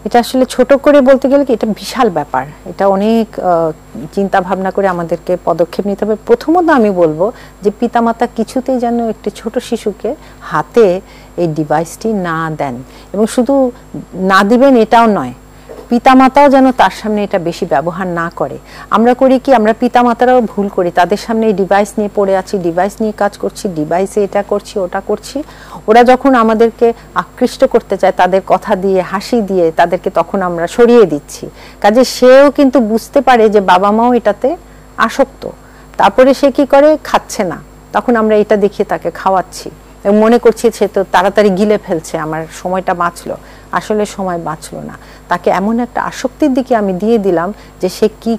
এটা আসলে ছোট করে বলতে গেলে কি এটা বিশাল ব্যাপার, এটা অনেক চিন্তা ভাবনা করে আমাদেরকে পদক্ষেপ নিতে হবে। প্রথমত আমি বলবো যে পিতামাতা কিছুতেই যেন একটি ছোট শিশুকে হাতে এই ডিভাইসটি না দেন, এবং শুধু না দিবেন এটাও নয়, পিতামাতাও যেন তার সামনে এটা বেশি ব্যবহার না করে। আমরা করি কি, আমরা পিতামাতারাও ভুল করি, তাদের সামনে এই ডিভাইস নিয়ে পড়ে আছি, ডিভাইস নিয়ে কাজ করছি, ডিভাইসে এটা করছি ওটা করছি। ওরা যখন আমাদেরকে আকৃষ্ট করতে চায় তাদের কথা দিয়ে হাসি দিয়ে তাদেরকে, তখন আমরা সরিয়ে দিচ্ছি। কাজে সেও কিন্তু বুঝতে পারে যে বাবা মাও এটাতে আসক্ত, তারপরে সে কি করে, খাচ্ছে না, তখন আমরা এটা দেখিয়ে তাকে খাওয়াচ্ছি এবং মনে করছি সে তো তাড়াতাড়ি গিলে ফেলছে, আমার সময়টা বাঁচলো। আসলে সময় বাঁচলো না, তাকে এমন একটা আসক্তির দিকে আমি দিয়ে দিলাম যে সে কি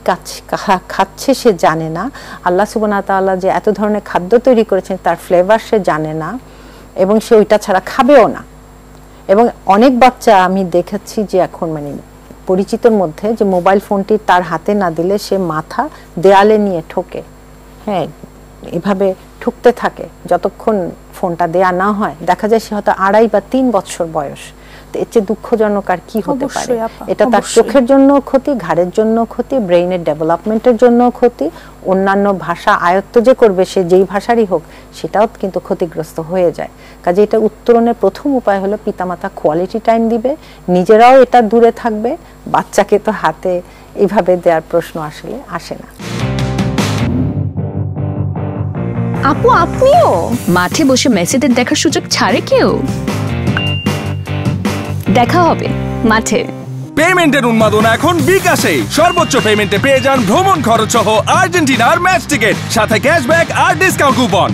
খাচ্ছে সে জানে না। আল্লাহ সুবহানাহু ওয়া তাআলা যে এত ধরনের খাদ্য তৈরি করেছেন তার ফ্লেভার সে জানে না, এবং সে ওইটা ছাড়া খাবেও না। এবং অনেক বাচ্চা আমি দেখেছি যে এখন মানে পরিচিতর মধ্যে যে মোবাইল ফোনটি তার হাতে না দিলে সে মাথা দেয়ালে নিয়ে ঠোকে, হ্যাঁ এভাবে ঠুকতে থাকে যতক্ষণ ফোনটা দেয়া না হয়। দেখা যায় সে হয়তো 2.5 বা 3 বছর বয়স। এর চেয়ে দুঃখজনক আর কি হতে পারে? এটা তার চোখের জন্য ক্ষতি, ঘাড়ের জন্য ক্ষতি, ব্রেইনের ডেভেলপমেন্টের জন্য ক্ষতি, অন্যান্য ভাষা আয়ত্ত যে করবে সে যেই ভাষারই হোক সেটাও কিন্তু ক্ষতিগ্রস্ত হয়ে যায়। কাজে এটা উত্তরণের প্রথম উপায় হলো পিতামাতা কোয়ালিটি টাইম দিবে, নিজেরাও এটা দূরে থাকবে, বাচ্চাকে তো হাতে এইভাবে দেওয়ার প্রশ্ন আসলে আসে না। আপু আপনিও মাঠে বসে মেসিদের দেখার সুযোগ ছাড়ে কেউ? দেখা হবে মাঠে। পেমেন্টের উন্মাদনা এখন বিকাশে। সর্বোচ্চ পেমেন্টে পেয়ে যান ভ্রমণ খরচ সহ আর্জেন্টিনার ম্যাচ টিকিট, সাথে ক্যাশব্যাক আর ডিসকাউন্ট কুপন।